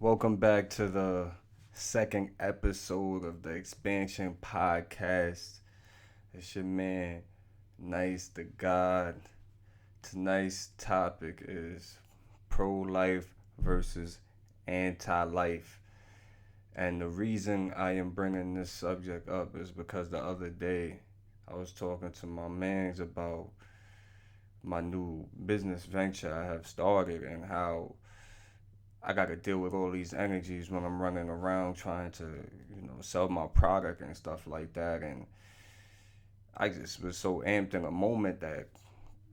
Welcome back to the second episode of the Expansion Podcast. It's your man, Nyce the God. Tonight's topic is pro life versus anti life. And the reason I am bringing this subject up is because the other day I was talking to my mans about my new business venture I have started and how I got to deal with all these energies when I'm running around trying to, sell my product and stuff like that. And I just was so amped in a moment that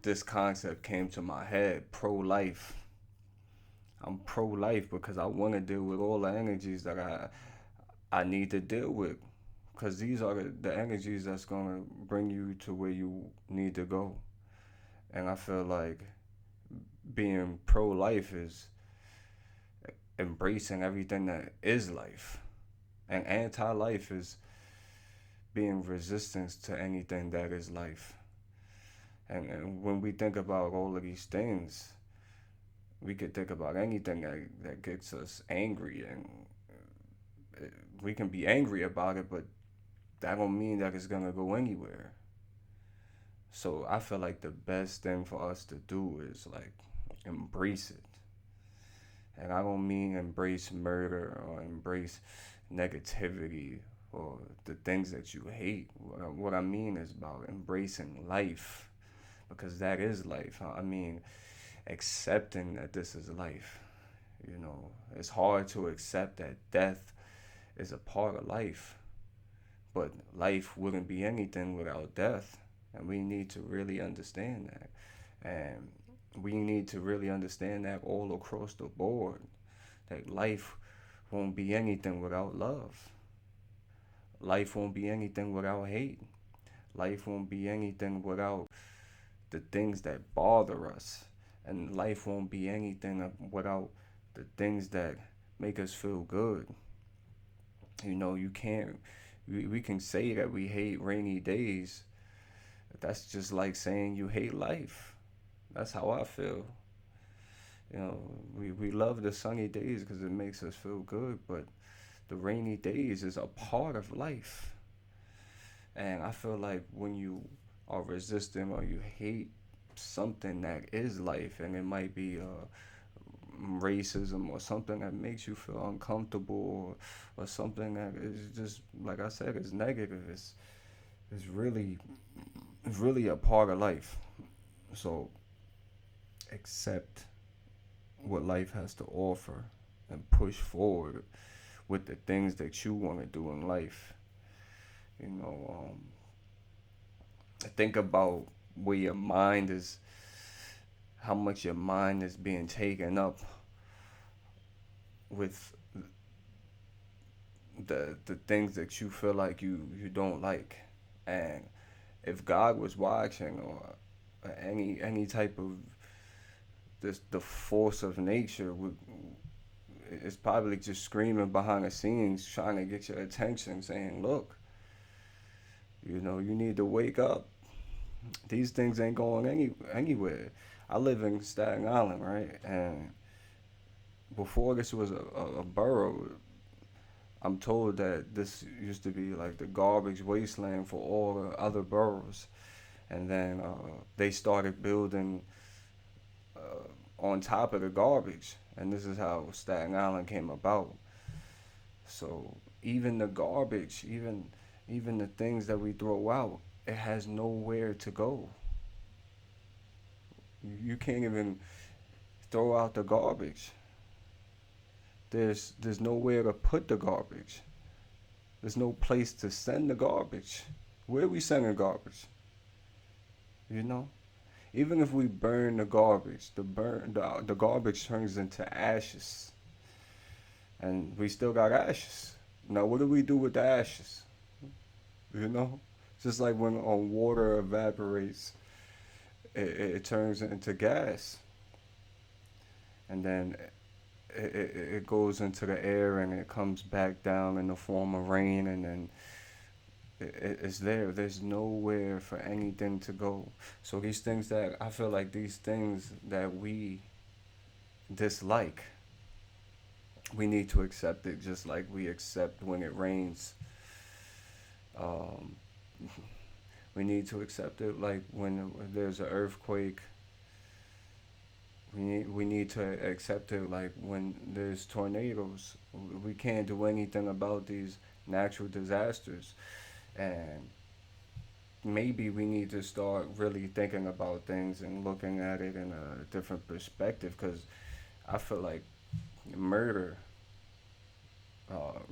this concept came to my head, pro life. I'm pro life because I want to deal with all the energies that I need to deal with. Because these are the energies that's going to bring you to where you need to go. And I feel like being pro life is embracing everything that is life. And anti life is being resistance to anything that is life. And when we think about all of these things, we could think about anything that gets us angry. And we can be angry about it, but that don't mean that it's going to go anywhere. So I feel like the best thing for us to do is like embrace it. And I don't mean embrace murder or embrace negativity or the things that you hate. What I mean is about embracing life because that is life. I mean, accepting that this is life. It's hard to accept that death is a part of life, but life wouldn't be anything without death. And we need to really understand that. And we need to really understand that all across the board that life won't be anything without love. Life won't be anything without hate. Life won't be anything without the things that bother us. And life won't be anything without the things that make us feel good. You can't, we can say that we hate rainy days. That's just like saying you hate life. That's how I feel. We love the sunny days because it makes us feel good, but the rainy days is a part of life. And I feel like when you are resistant or you hate something that is life, and it might be racism or something that makes you feel uncomfortable or something that is just, like I said, is negative, it's really, it's really a part of life. So accept what life has to offer and push forward with the things that you want to do in life. You know, think about where your mind is, how much your mind is being taken up with the things that you feel like you don't like. And if God was watching or any type of this the force of nature would is probably just screaming behind the scenes trying to get your attention saying, look, you need to wake up. These things ain't going anywhere. I live in Staten Island, right? And before this was a borough, I'm told that this used to be like the garbage wasteland for all the other boroughs. And then they started building on top of the garbage. And this is how Staten Island came about. So even the garbage, even the things that we throw out, it has nowhere to go. You can't even throw out the garbage. There's nowhere to put the garbage. There's no place to send the garbage. Where are we sending garbage? You know? Even if we burn the garbage, the garbage turns into ashes. And we still got ashes. Now what do we do with the ashes? You know? Just like when water evaporates, it turns into gas. And then it goes into the air and it comes back down in the form of rain and then it's there. There's nowhere for anything to go. So these things that I feel like these things that we dislike, We need to accept it just like we accept when it rains. Um, we need to accept it like when there's an earthquake. We need to accept it like when there's tornadoes. We can't do anything about these natural disasters, and maybe we need to start really thinking about things and looking at it in a different perspective. Because I feel like murder,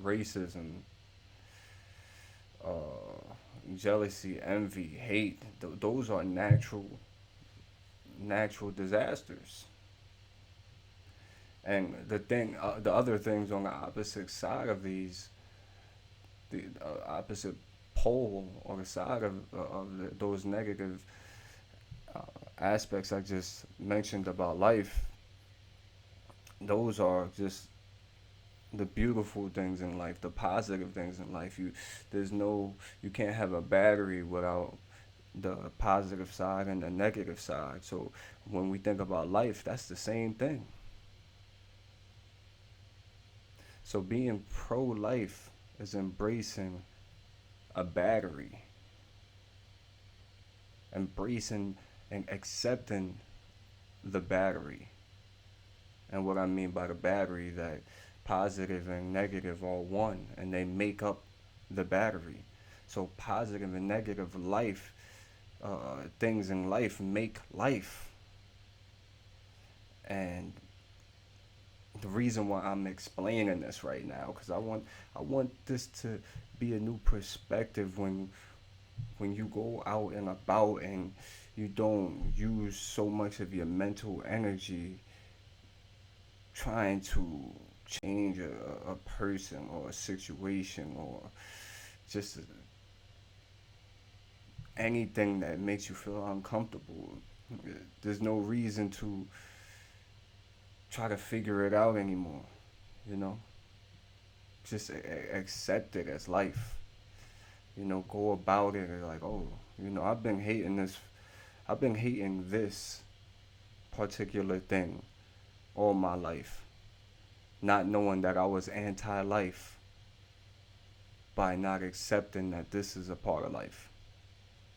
racism, jealousy, envy, hate, those are natural disasters. And the other things on the opposite side of these, the opposite pole or the side of those negative uh, aspects I just mentioned about life, those are just the beautiful things in life, the positive things in life. There's no, you can't have a battery without the positive side and the negative side. So when we think about life, that's the same thing. So being pro-life is embracing a battery, embracing and accepting the battery. And what I mean by the battery, that positive and negative are one and they make up the battery. So positive and negative life, things in life make life. And the reason why I'm explaining this right now, because I want this to be a new perspective when you go out and about and you don't use so much of your mental energy trying to change a person or a situation or just anything that makes you feel uncomfortable. There's no reason to try to figure it out anymore, you know? Just accept it as life. Go about it like, oh, I've been hating this particular thing all my life, not knowing that I was anti life by not accepting that this is a part of life.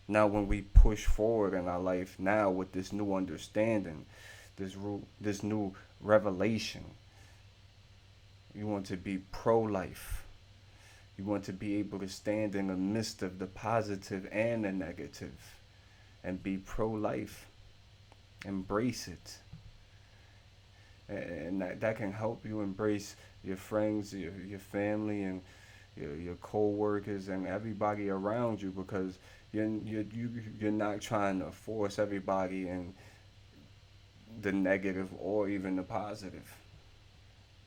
Now, when we push forward in our life now with this new understanding, this new revelation, you want to be pro life. You want to be able to stand in the midst of the positive and the negative and be pro life. Embrace it. And that can help you embrace your friends, your family, and your co-workers and everybody around you, because you're not trying to force everybody in the negative or even the positive.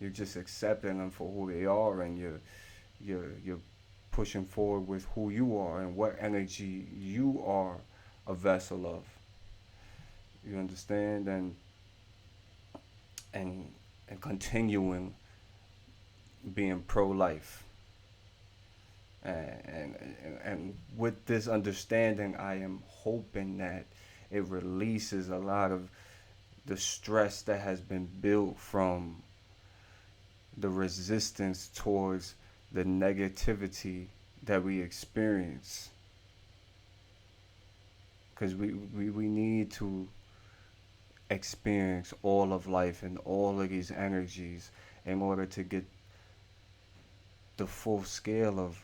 You're just accepting them for who they are, and you're pushing forward with who you are and what energy you are a vessel of. You understand? And continuing being pro-life. And with this understanding, I am hoping that it releases a lot of the stress that has been built from the resistance towards the negativity that we experience. Because we need to experience all of life and all of these energies in order to get the full scale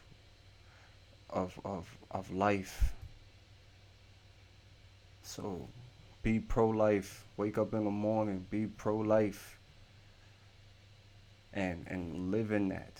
of life. So be pro life. Wake up in the morning, be pro life, and live in that.